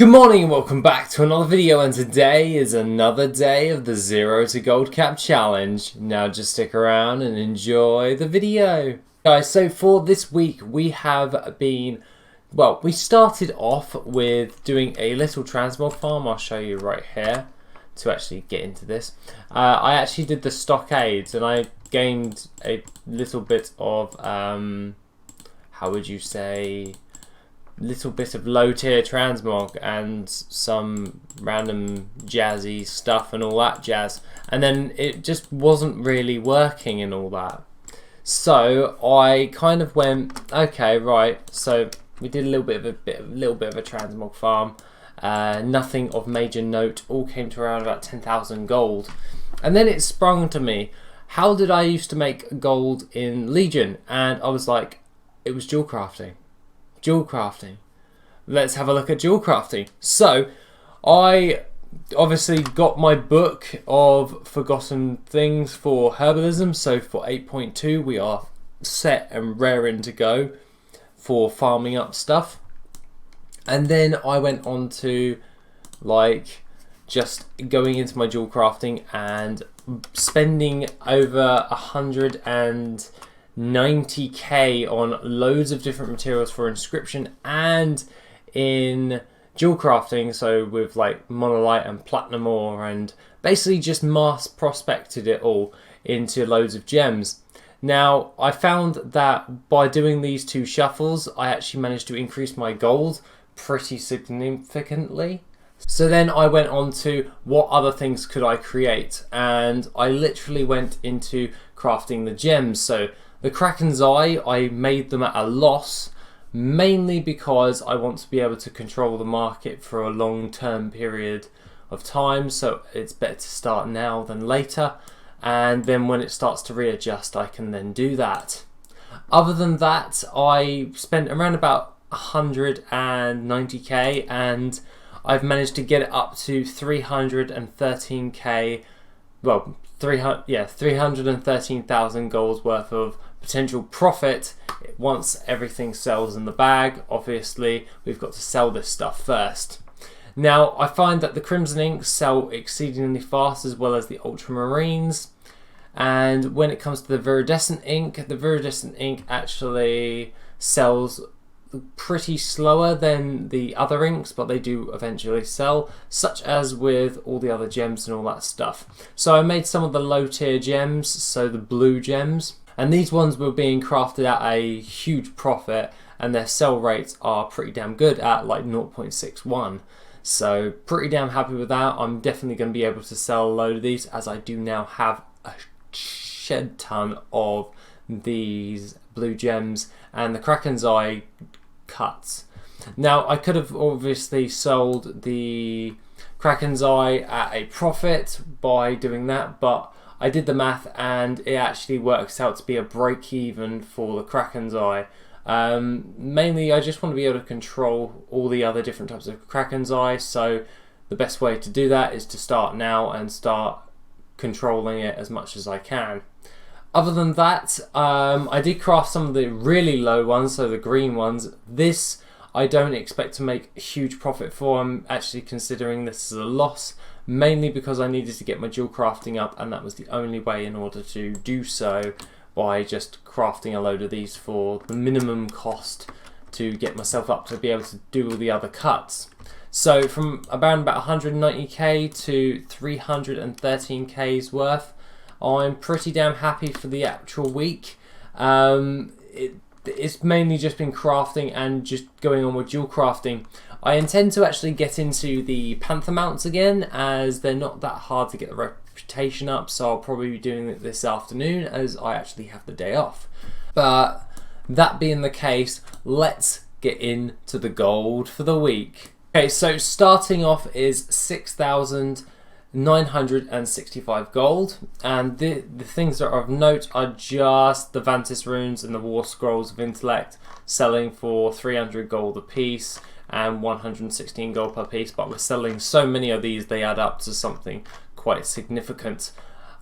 Good morning and welcome back to another video, and today is another day of the Zero to Gold Cap Challenge. Now just stick around and enjoy the video. Guys, so for this week we have been, well, we started off with doing a little transmog farm. I'll show you right here to actually get into this. I actually did the stockades and I gained a little bit of, how would you say, little bit of low tier transmog and some random jazzy stuff and all that jazz, and then it just wasn't really working and all that. So I kind of went, okay, right, so we did a little bit of a transmog farm, nothing of major note, all came to around about 10,000 gold, and then it sprung to me, how did I used to make gold in Legion? And I was like, it was jewel crafting. Jewel crafting. Let's have a look at jewel crafting. So I obviously got my book of forgotten things for herbalism. So for 8.2 we are set and raring to go for farming up stuff. And then I went on to like just going into my jewel crafting and spending over 190k on loads of different materials for inscription and in jewel crafting, so with like monolite and platinum ore, and basically just mass prospected it all into loads of gems. Now I found that by doing these two shuffles I actually managed to increase my gold pretty significantly. So then I went on to what other things could I create, and I literally went into crafting the gems. So the Kraken's Eye, I made them at a loss, mainly because I want to be able to control the market for a long-term period of time, so it's better to start now than later, and then when it starts to readjust I can then do that. Other than that, I spent around about 190k and I've managed to get it up to 313k, well, 313,000 gold worth of potential profit once everything sells in the bag. Obviously we've got to sell this stuff first. Now I find that the Crimson Inks sell exceedingly fast, as well as the Ultramarines, and when it comes to the Viridescent Ink actually sells pretty slower than the other inks, but they do eventually sell, such as with all the other gems and all that stuff. So I made some of the low tier gems, so the blue gems, and these ones were being crafted at a huge profit, and their sell rates are pretty damn good at like 0.61. So pretty damn happy with that. I'm definitely going to be able to sell a load of these, as I do now have a shed ton of these blue gems and the Kraken's Eye cuts. Now I could have obviously sold the Kraken's Eye at a profit by doing that, but I did the math and it actually works out to be a break even for the Kraken's Eye. Mainly I just want to be able to control all the other different types of Kraken's Eye, so the best way to do that is to start now and start controlling it as much as I can. Other than that, I did craft some of the really low ones, so the green ones. This I don't expect to make a huge profit for. I'm actually considering this as a loss, mainly because I needed to get my jewel crafting up, and that was the only way in order to do so, by just crafting a load of these for the minimum cost to get myself up to be able to do all the other cuts. So from about 190k to 313k's worth, I'm pretty damn happy for the actual week. It's mainly just been crafting and just going on with jewel crafting. I intend to actually get into the Panther mounts again, as they're not that hard to get the reputation up, so I'll probably be doing it this afternoon as I actually have the day off. But that being the case, let's get into the gold for the week. Okay, so starting off is 6,965 gold, and the things that are of note are just the Vantis runes and the War Scrolls of Intellect, selling for 300 gold a piece and 116 gold per piece, but we're selling so many of these they add up to something quite significant.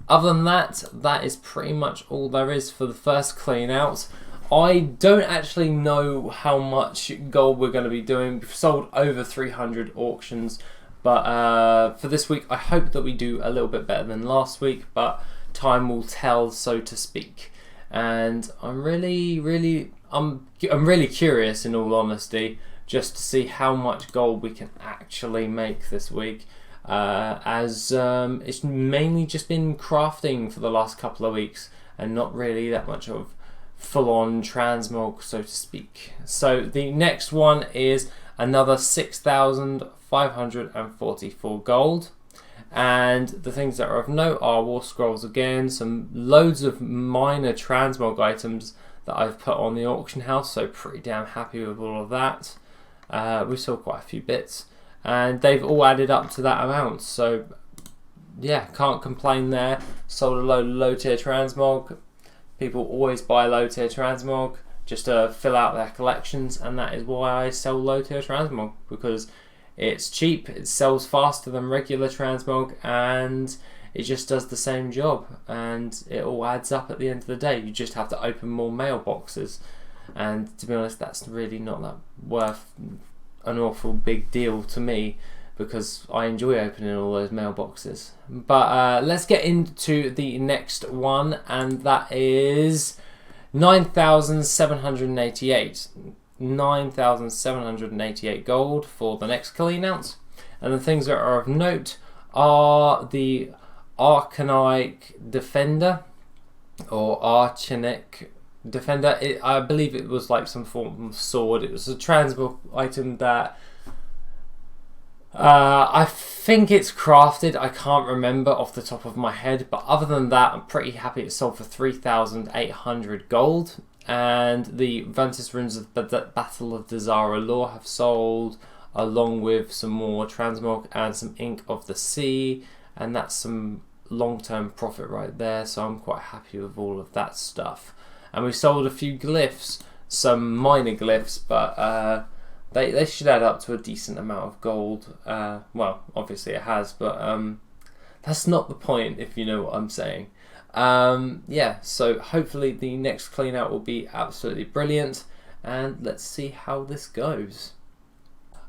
Other than that, that is pretty much all there is for the first clean out. I don't actually know how much gold we're going to be doing. We've sold over 300 auctions, but for this week I hope that we do a little bit better than last week, but time will tell, so to speak. And I'm really curious, in all honesty, just to see how much gold we can actually make this week, as it's mainly just been crafting for the last couple of weeks and not really that much of full-on transmog, so to speak. So the next one is another 6,544 gold, and the things that are of note are war scrolls again, some loads of minor transmog items that I've put on the auction house, so pretty damn happy with all of that. We sold quite a few bits and they've all added up to that amount, so yeah, can't complain there. Sold a load of low tier transmog. People always buy low tier transmog just to fill out their collections, and that is why I sell low tier transmog, because it's cheap, it sells faster than regular transmog, and it just does the same job, and it all adds up at the end of the day. You just have to open more mailboxes, and to be honest, that's really not that worth an awful big deal to me, because I enjoy opening all those mailboxes. But let's get into the next one, and that is 9,788. 9,788 gold for the next clean out. And the things that are of note are the Arcanic Defender, or Archanic Defender. I believe it was like some form of sword. It was a transmog item that I think it's crafted. I can't remember off the top of my head, but other than that, I'm pretty happy it sold for 3,800 gold. And the Vantis Runes of the Battle of the Zara Law have sold, along with some more transmog and some Ink of the Sea, and that's some long-term profit right there, so I'm quite happy with all of that stuff. And we sold a few glyphs, some minor glyphs, but they should add up to a decent amount of gold. Well, obviously it has, but that's not the point, if you know what I'm saying. Yeah, so hopefully the next clean out will be absolutely brilliant, and let's see how this goes.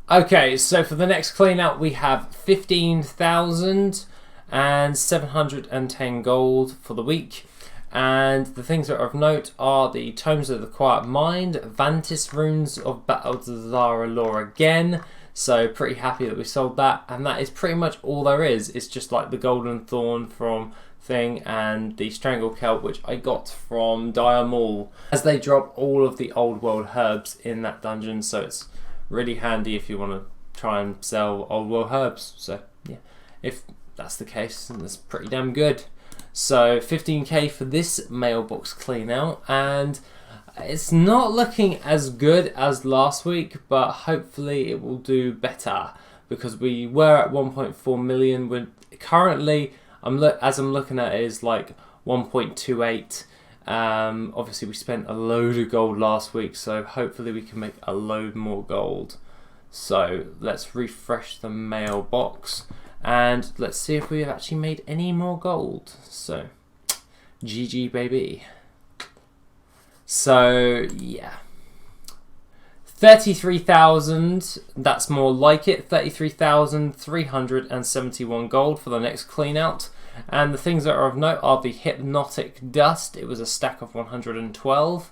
Okay, so for the next clean out we have 15,710 gold for the week. And the things that are of note are the Tomes of the Quiet Mind, Vantis Runes of Battle of the Zara Law again, so pretty happy that we sold that, and that is pretty much all there is. It's just like the Golden Thorn from thing and the Strangle Kelp, which I got from Dire Maul, as they drop all of the old world herbs in that dungeon, so it's really handy if you want to try and sell old world herbs. So yeah, if that's the case, then that's pretty damn good. So 15k for this mailbox clean out, and it's not looking as good as last week, but hopefully it will do better, because we were at 1.4 million. We're currently, as I'm looking at it, is like 1.28. Obviously we spent a load of gold last week, so hopefully we can make a load more gold. So let's refresh the mailbox. And let's see if we have actually made any more gold. So, GG baby. So, yeah. 33,000, that's more like it. 33,371 gold for the next clean out. And the things that are of note are the Hypnotic Dust. It was a stack of 112.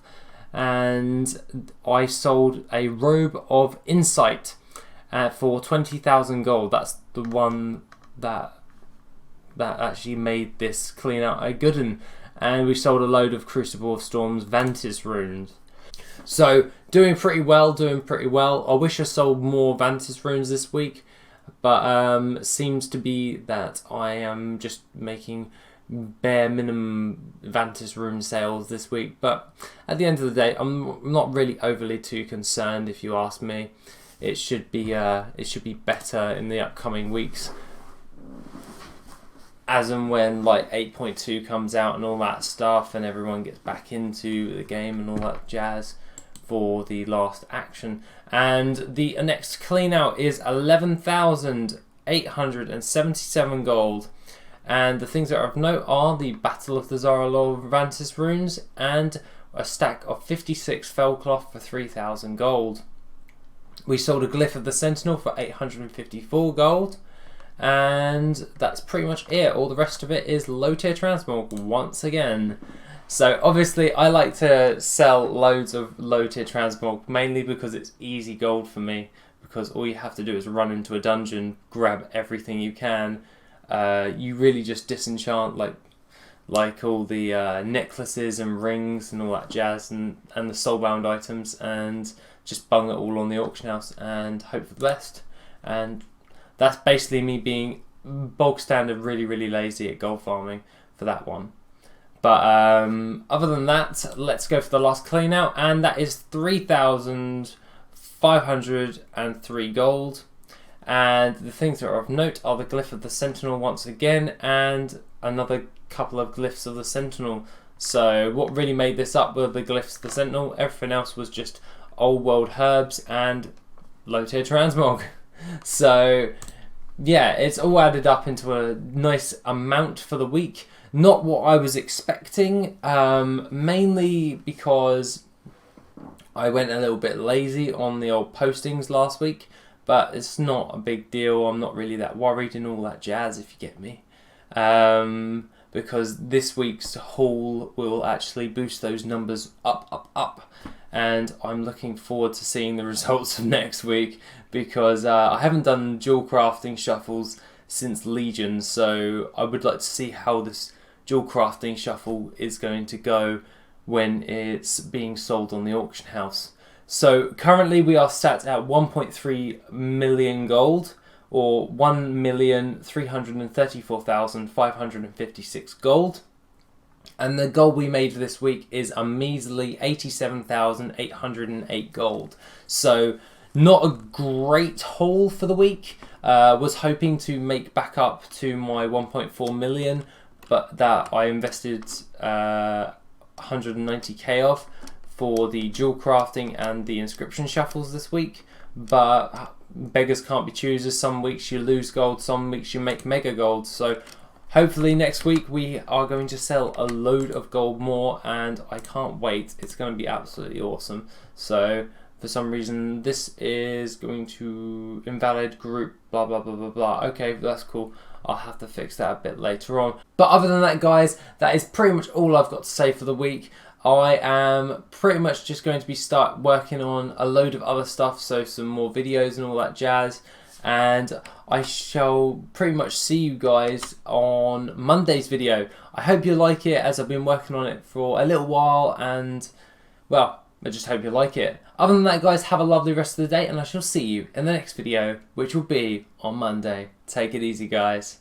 And I sold a Robe of Insight for 20,000 gold. That's the one that actually made this clean out a good one. And we sold a load of Crucible of Storms Vantis Runes. So doing pretty well. I wish I sold more Vantis Runes this week, but seems to be that I am just making bare minimum Vantis Rune sales this week. But at the end of the day, I'm not really overly too concerned, if you ask me. It should be better in the upcoming weeks, as and when like 8.2 comes out and all that stuff, and everyone gets back into the game and all that jazz for the last action. And the next clean out is 11,877 gold. And the things that are of note are the Battle of the Zara Law Vantis Runes and a stack of 56 fell cloth for 3,000 gold. We sold a glyph of the Sentinel for 854 gold. And that's pretty much it. All the rest of it is low tier transmog once again. So obviously I like to sell loads of low tier transmog, mainly because it's easy gold for me, because all you have to do is run into a dungeon, grab everything you can. You really just disenchant like all the necklaces and rings and all that jazz, and the soulbound items, and just bung it all on the auction house and hope for the best. And that's basically me being bog standard really lazy at gold farming for that one. But other than that, let's go for the last clean out, and that is 3,503 gold. And the things that are of note are the glyph of the Sentinel once again, and another couple of glyphs of the Sentinel. So what really made this up were the glyphs of the Sentinel. Everything else was just old world herbs and low tier transmog. So yeah, it's all added up into a nice amount for the week. Not what I was expecting, mainly because I went a little bit lazy on the old postings last week, but it's not a big deal. I'm not really that worried and all that jazz, if you get me. Because this week's haul will actually boost those numbers up. And I'm looking forward to seeing the results of next week, because I haven't done dual crafting shuffles since Legion, so I would like to see how this dual crafting shuffle is going to go when it's being sold on the auction house. So currently we are sat at 1.3 million gold, or 1,334,556 gold. And the gold we made this week is a measly 87,808 gold. So not a great haul for the week. Was hoping to make back up to my 1.4 million, but that I invested 190k of for the dual crafting and the inscription shuffles this week. But beggars can't be choosers. Some weeks you lose gold, some weeks you make mega gold. So hopefully next week we are going to sell a load of gold more, and I can't wait. It's going to be absolutely awesome. So for some reason this is going to invalid group blah blah blah blah blah. Okay, that's cool. I'll have to fix that a bit later on. But other than that, guys, that is pretty much all I've got to say for the week. I am pretty much just going to be start working on a load of other stuff, so some more videos and all that jazz. And I shall pretty much see you guys on Monday's video. I hope you like it, as I've been working on it for a little while, and well, I just hope you like it. Other than that, guys, have a lovely rest of the day, and I shall see you in the next video, which will be on Monday. Take it easy, guys.